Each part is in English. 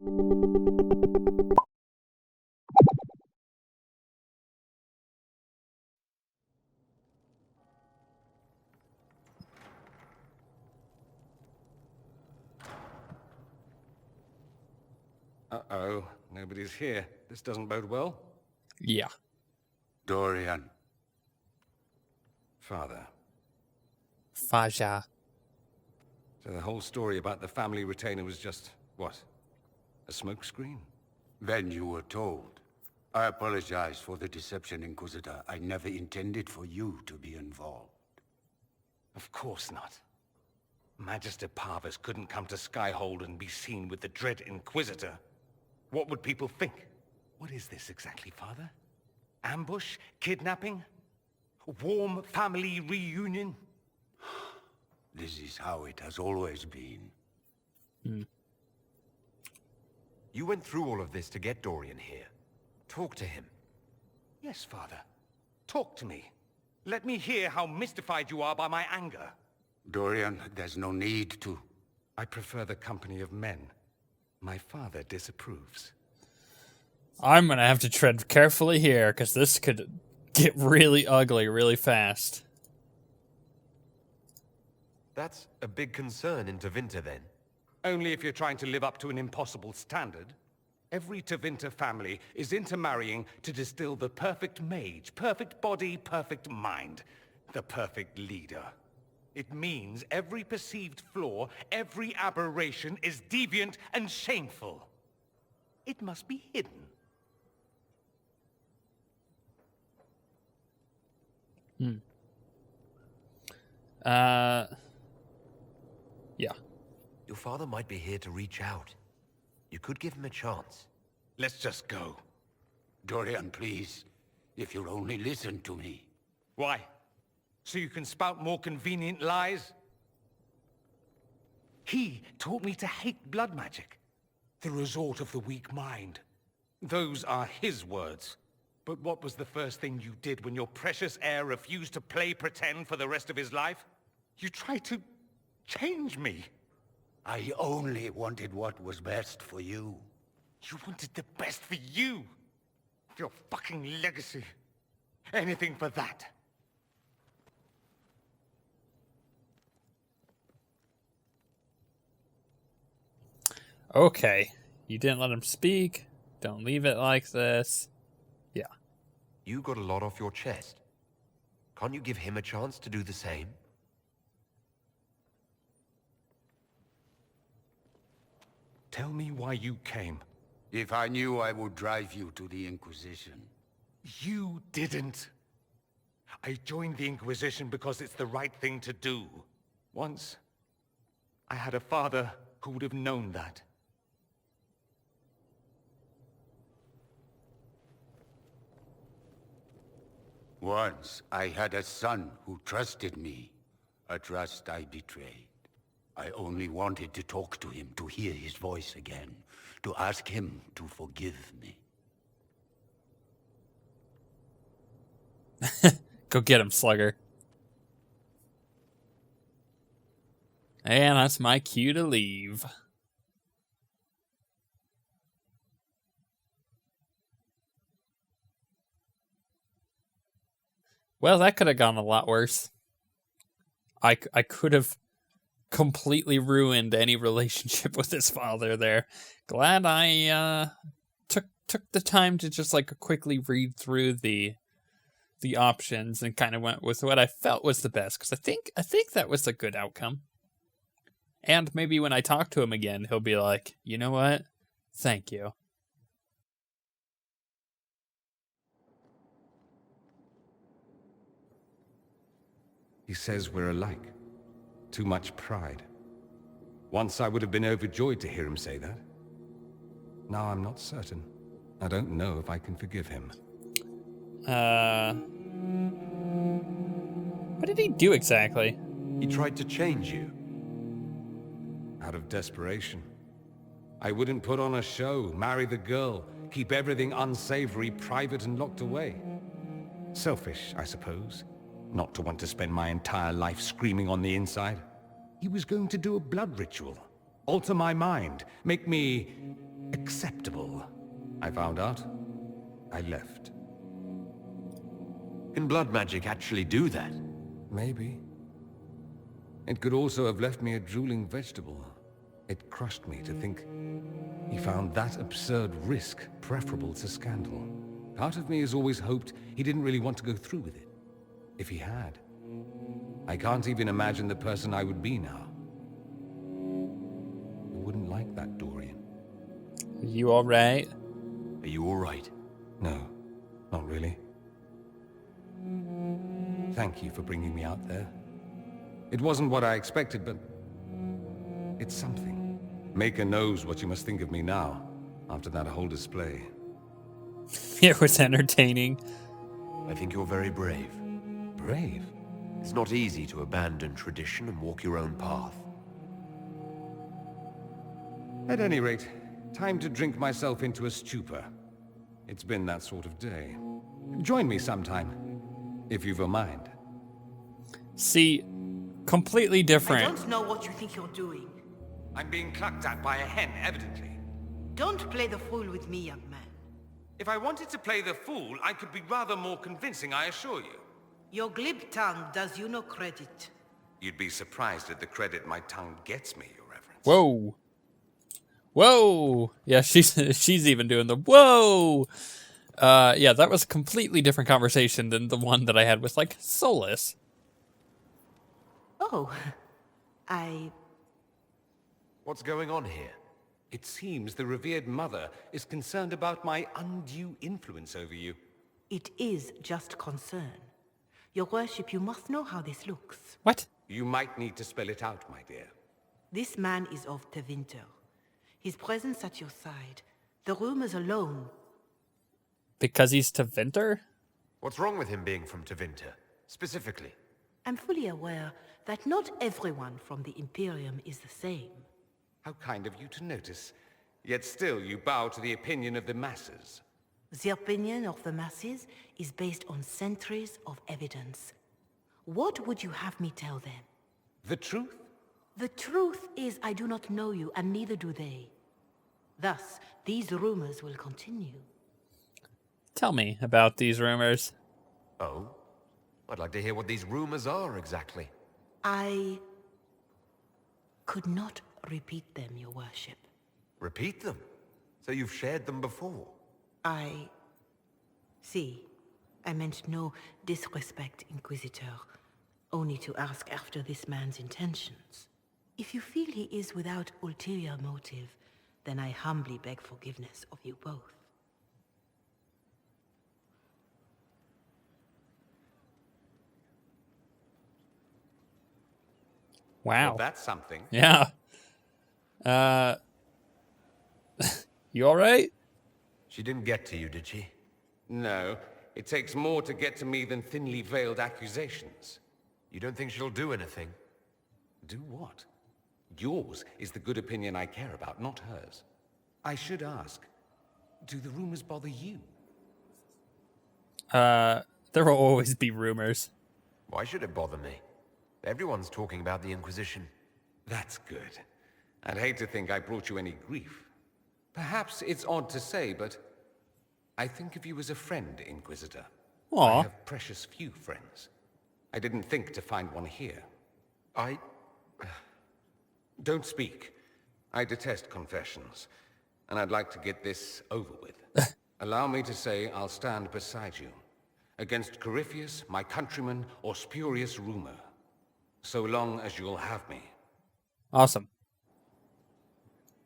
Uh-oh, nobody's here. This doesn't bode well. Yeah. Dorian. Father. Faja. So the whole story about the family retainer was just, what? A smokescreen? Then you were told. I apologize for the deception, Inquisitor. I never intended for you to be involved. Of course not. Magister Parvus couldn't come to Skyhold and be seen with the dread Inquisitor. What would people think? What is this exactly, Father? Ambush? Kidnapping? Warm family reunion? This is how it has always been. You went through all of this to get Dorian here. Talk to him. Yes, Father. Talk to me. Let me hear how mystified you are by my anger. Dorian, there's no need to. I prefer the company of men. My father disapproves. I'm gonna have to tread carefully here, because this could get really ugly really fast. That's a big concern in Tevinter, then. Only if you're trying to live up to an impossible standard. Every Tevinter family is intermarrying to distill the perfect mage, perfect body, perfect mind, the perfect leader. It means every perceived flaw, every aberration is deviant and shameful. It must be hidden. Yeah. Your father might be here to reach out. You could give him a chance. Let's just go. Dorian, please. If you'll only listen to me. Why? So you can spout more convenient lies? He taught me to hate blood magic. The resort of the weak mind. Those are his words. But what was the first thing you did when your precious heir refused to play pretend for the rest of his life? You tried to change me. I only wanted what was best for you. You wanted the best for you. Your fucking legacy. Anything for that. Okay. You didn't let him speak. Don't leave it like this. Yeah. You got a lot off your chest. Can't you give him a chance to do the same? Tell me why you came. If I knew, I would drive you to the Inquisition. You didn't. I joined the Inquisition because it's the right thing to do. Once, I had a father who would have known that. Once, I had a son who trusted me. A trust I betrayed. I only wanted to talk to him, to hear his voice again, to ask him to forgive me. Go get him, Slugger. And that's my cue to leave. Well, that could have gone a lot worse. I could have completely ruined any relationship with his father there. Glad I took the time to just like quickly read through the options and kind of went with what I felt was the best, because I think that was a good outcome. And maybe when I talk to him again, he'll be like, you know what? Thank you. He says we're alike. Too much pride. Once I would have been overjoyed to hear him say that. Now I'm not certain. I don't know if I can forgive him. What did he do exactly? He tried to change you. Out of desperation. I wouldn't put on a show, marry the girl, keep everything unsavory, private and locked away. Selfish, I suppose. Not to want to spend my entire life screaming on the inside. He was going to do a blood ritual. Alter my mind. Make me acceptable. I found out. I left. Can blood magic actually do that? Maybe. It could also have left me a drooling vegetable. It crushed me to think he found that absurd risk preferable to scandal. Part of me has always hoped he didn't really want to go through with it. If he had, I can't even imagine the person I would be now. I wouldn't like that, Dorian. Are you alright? Are you alright? No, not really. Thank you for bringing me out there. It wasn't what I expected, but it's something. Maker knows what you must think of me now, after that whole display. It was entertaining. I think you're very brave. Brave? It's not easy to abandon tradition and walk your own path. At any rate, time to drink myself into a stupor. It's been that sort of day. Join me sometime, if you've a mind. See, completely I different. don't know what you think you're doing. I'm being clucked at by a hen, evidently. Don't play the fool with me, young man. If I wanted to play the fool, I could be rather more convincing, I assure you. Your glib tongue does you no credit. You'd be surprised at the credit my tongue gets me, Your Reverence. Whoa. Whoa. Yeah, she's even doing the whoa. Yeah, that was a completely different conversation than the one that I had with, like, Solus. Oh, What's going on here? It seems the revered mother is concerned about my undue influence over you. It is just concern. Your worship, you must know how this looks. What? You might need to spell it out, my dear. This man is of Tevinter. His presence at your side, the rumors alone. Because he's Tevinter? What's wrong with him being from Tevinter, specifically? I'm fully aware that not everyone from the Imperium is the same. How kind of you to notice. Yet still you bow to the opinion of the masses. The opinion of the masses is based on centuries of evidence. What would you have me tell them? The truth? The truth is I do not know you, and neither do they. Thus, these rumors will continue. Tell me about these rumors. Oh? I'd like to hear what these rumors are exactly. I could not repeat them, your worship. Repeat them? So you've shared them before? See, I meant no disrespect, Inquisitor. Only to ask after this man's intentions. If you feel he is without ulterior motive, then I humbly beg forgiveness of you both. Wow. Well, that's something. Yeah. You alright? She didn't get to you, did she? No, it takes more to get to me than thinly veiled accusations. You don't think she'll do anything? Do what? Yours is the good opinion I care about, not hers. I should ask, do the rumors bother you? There will always be rumors. Why should it bother me? Everyone's talking about the Inquisition. That's good. I'd hate to think I brought you any grief. Perhaps it's odd to say, but I think of you as a friend, Inquisitor. I Aw. have precious few friends. I didn't think to find one here. Don't speak. I detest confessions, and I'd like to get this over with. Allow me to say I'll stand beside you, against Corypheus, my countryman, or spurious rumor, so long as you'll have me. Awesome.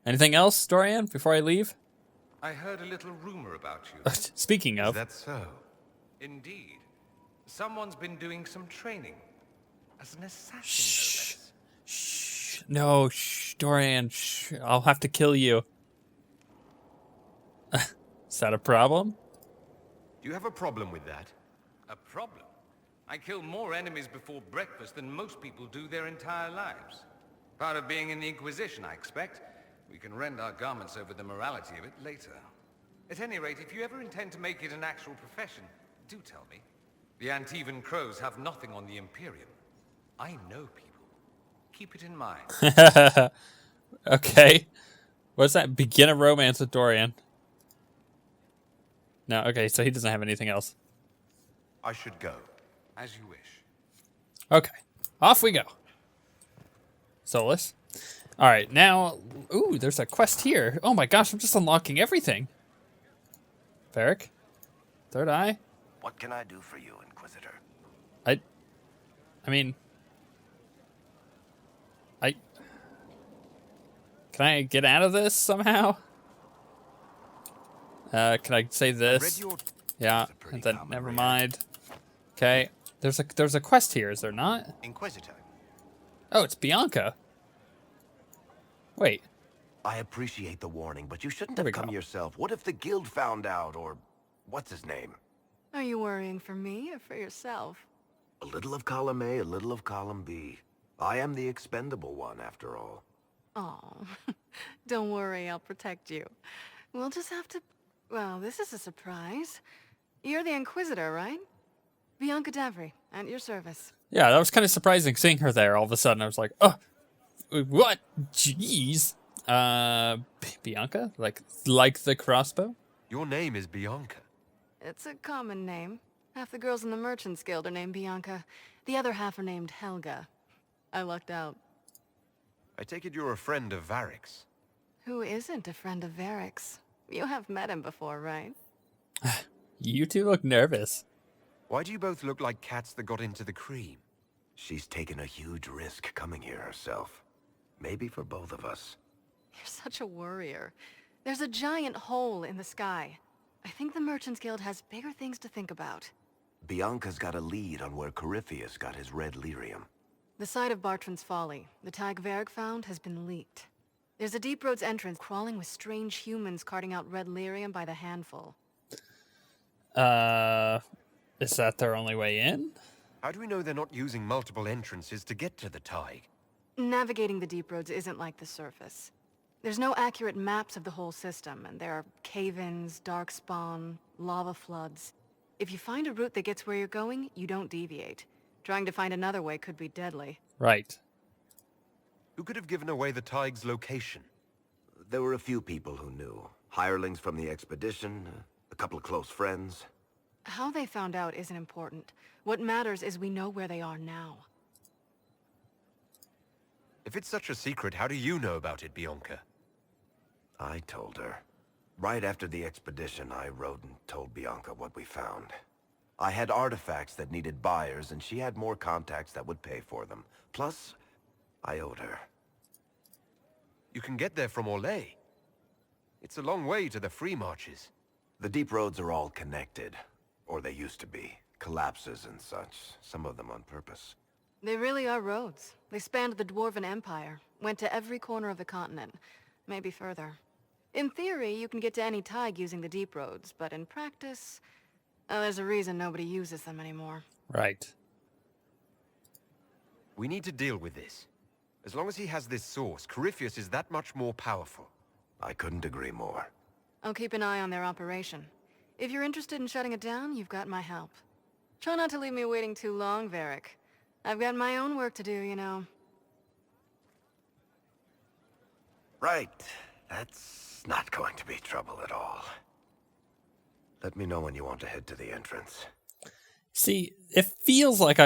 Anything else, Dorian, before I leave? I heard a little rumor about you. Speaking Is of, that so? Indeed. Someone's been doing some training. As an assassin, Shh. no less. Shh. No, shh, Dorian, shh. I'll have to kill you. Is that a problem? Do you have a problem with that? A problem? I kill more enemies before breakfast than most people do their entire lives. Part of being in the Inquisition, I expect. We can rend our garments over the morality of it later. At any rate, if you ever intend to make it an actual profession, do tell me. The Antivan Crows have nothing on the Imperium. I know people. Keep it in mind. Okay. What's that? Begin a romance with Dorian. No, okay, so he doesn't have anything else. I should go. As you wish. Okay, off we go. Solus. All right, now, ooh, there's a quest here. Oh my gosh, I'm just unlocking everything. Varric, Third Eye. What can I do for you, Inquisitor? I can I get out of this somehow? Can I say this? Yeah, and then never mind. Okay, there's a quest here, is there not? Inquisitor. Oh, it's Bianca. Wait. I appreciate the warning, but you shouldn't There we have come go. yourself. What if the guild found out, or what's his name? Are you worrying for me or for yourself? A little of column A, a little of column B. I am the expendable one, after all. Oh, don't worry, I'll protect you. We'll just have to... Well, this is a surprise. You're the Inquisitor, right? Bianca Davry, at your service. Yeah, that was kind of surprising seeing her there all of a sudden. I was like, oh, what? Jeez. Bianca? Like the crossbow? Your name is Bianca. It's a common name. Half the girls in the Merchants Guild are named Bianca. The other half are named Helga. I lucked out. I take it you're a friend of Varric's. Who isn't a friend of Varric's? You have met him before, right? You two look nervous. Why do you both look like cats that got into the cream? She's taken a huge risk coming here herself. Maybe for both of us. You're such a worrier. There's a giant hole in the sky. I think the Merchants Guild has bigger things to think about. Bianca's got a lead on where Corypheus got his red lyrium. The site of Bartran's Folly, the tag Varric found, has been leaked. There's a Deep Roads entrance crawling with strange humans carting out red lyrium by the handful. Is that their only way in? How do we know they're not using multiple entrances to get to the Tig? Navigating the Deep Roads isn't like the surface. There's no accurate maps of the whole system, and there are cave-ins, darkspawn, lava floods. If you find a route that gets where you're going, you don't deviate. Trying to find another way could be deadly. Right. Who could have given away the Tig's location? There were a few people who knew. Hirelings from the expedition, a couple of close friends. How they found out isn't important. What matters is we know where they are now. If it's such a secret, how do you know about it, Bianca? I told her. Right after the expedition, I wrote and told Bianca what we found. I had artifacts that needed buyers, and she had more contacts that would pay for them. Plus, I owed her. You can get there from Orlais. It's a long way to the free marches. The deep roads are all connected. Or they used to be. Collapses and such. Some of them on purpose. They really are roads. They spanned the Dwarven Empire, went to every corner of the continent, maybe further. In theory, you can get to any Tig using the deep roads, but in practice, there's a reason nobody uses them anymore. Right. We need to deal with this. As long as he has this source, Corypheus is that much more powerful. I couldn't agree more. I'll keep an eye on their operation. If you're interested in shutting it down, you've got my help. Try not to leave me waiting too long, Varric. I've got my own work to do, you know. Right. That's not going to be trouble at all. Let me know when you want to head to the entrance. See, it feels like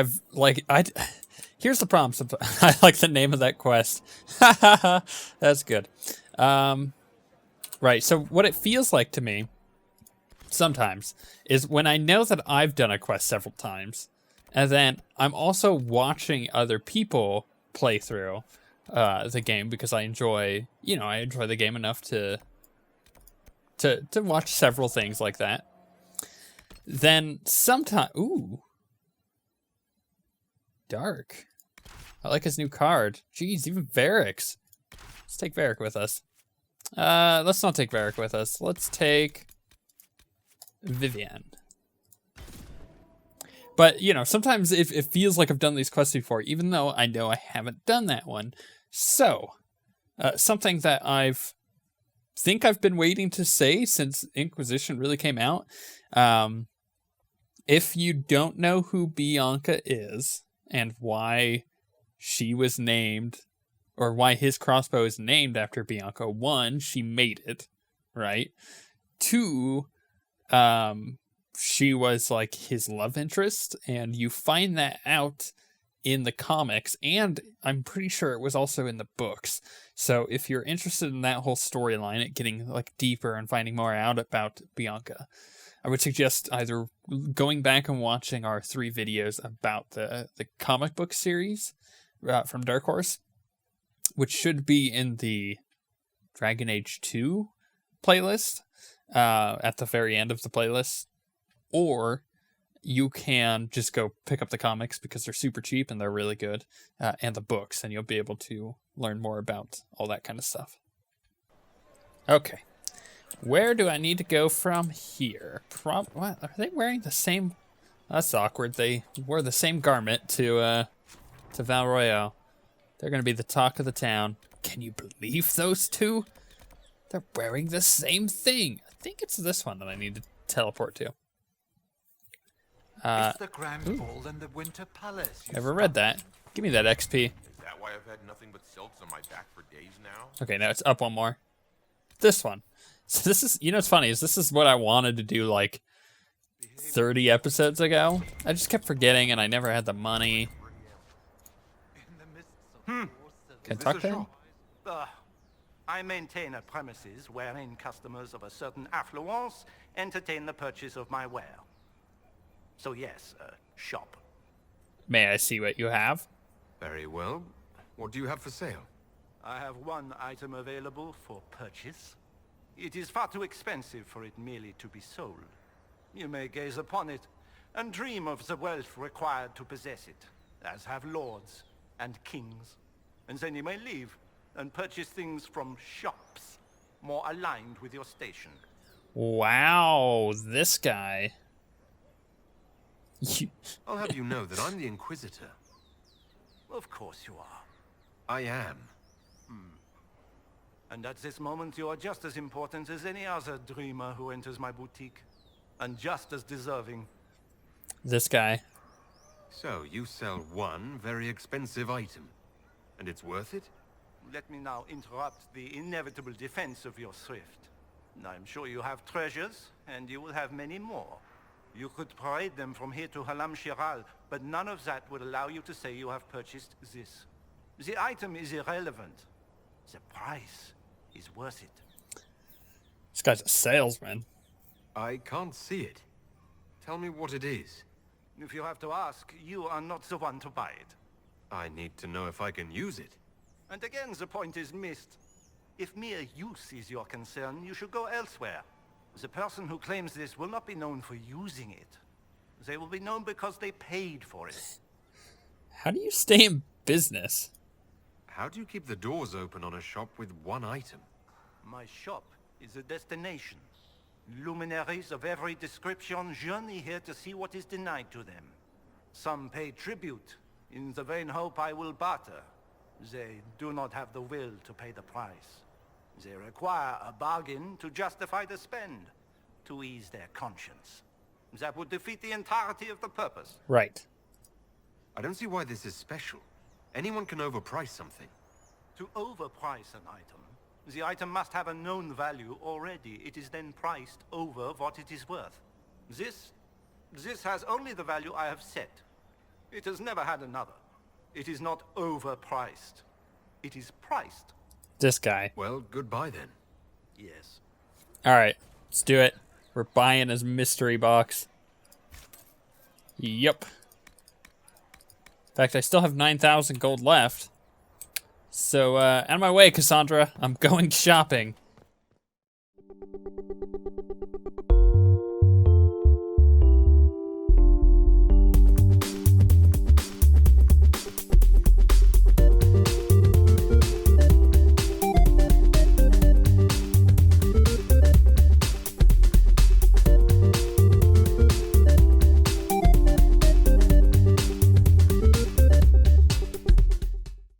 here's the problem. I like the name of that quest. That's good. Right, so what it feels like to me sometimes is when I know that I've done a quest several times, and then I'm also watching other people play through the game because I enjoy the game enough to watch several things like that. Then sometimes, ooh, dark. I like his new card. Jeez, even Varric's. Let's take Varric with us. Let's not take Varric with us. Let's take Vivienne. But, sometimes it feels like I've done these quests before, even though I know I haven't done that one. So, something that I've been waiting to say since Inquisition really came out. If you don't know who Bianca is and why she was named or why his crossbow is named after Bianca. One, she made it, right? Two, she was like his love interest, and you find that out in the comics, and I'm pretty sure it was also in the books. So if you're interested in that whole storyline, it getting like deeper and finding more out about Bianca, I would suggest either going back and watching our 3 videos about the comic book series from Dark Horse, which should be in the Dragon Age 2 playlist at the very end of the playlist, or you can just go pick up the comics because they're super cheap and they're really good, and the books, and you'll be able to learn more about all that kind of stuff. Okay. Where do I need to go from here? What? Are they wearing the same... That's awkward. They wore the same garment to Val Royale. They're going to be the talk of the town. Can you believe those two? They're wearing the same thing. I think it's this one that I need to teleport to. It's the Grand Ball in the Winter Palace. Never read that. Give me that XP. Is that why I've had nothing but silks on my back for days now? Okay, now it's up one more. This one. So this is, what's funny is this is what I wanted to do like 30 episodes ago. I just kept forgetting and I never had the money. Can I talk to him? I maintain a premises wherein customers of a certain affluence entertain the purchase of my ware. So yes, a shop. May I see what you have? Very well. What do you have for sale? I have one item available for purchase. It is far too expensive for it merely to be sold. You may gaze upon it and dream of the wealth required to possess it, as have lords and kings. And then you may leave and purchase things from shops more aligned with your station. Wow, this guy. I'll have you know that I'm the Inquisitor. Of course you are. I am. And at this moment you are just as important as any other dreamer who enters my boutique. And just as deserving. This guy. So, you sell one very expensive item. And it's worth it? Let me now interrupt the inevitable defense of your thrift. I'm sure you have treasures, and you will have many more. You could parade them from here to Halam Shiral, but none of that would allow you to say you have purchased this. The item is irrelevant. The price is worth it. This guy's a salesman. I can't see it. Tell me what it is. If you have to ask, you are not the one to buy it. I need to know if I can use it. And again, the point is missed. If mere use is your concern, you should go elsewhere. The person who claims this will not be known for using it. They will be known because they paid for it. How do you stay in business? How do you keep the doors open on a shop with one item? My shop is a destination. Luminaries of every description journey here to see what is denied to them. Some pay tribute, in the vain hope I will barter. They do not have the will to pay the price. They require a bargain to justify the spend, to ease their conscience. That would defeat the entirety of the purpose. Right. I don't see why this is special. Anyone can overprice something. To overprice an item, the item must have a known value already. It is then priced over what it is worth. This has only the value I have set. It has never had another. It is not overpriced. It is priced. This guy. Well, goodbye then. Yes. Alright, let's do it. We're buying his mystery box. Yep. In fact, I still have 9,000 gold left. So, out of my way, Cassandra. I'm going shopping.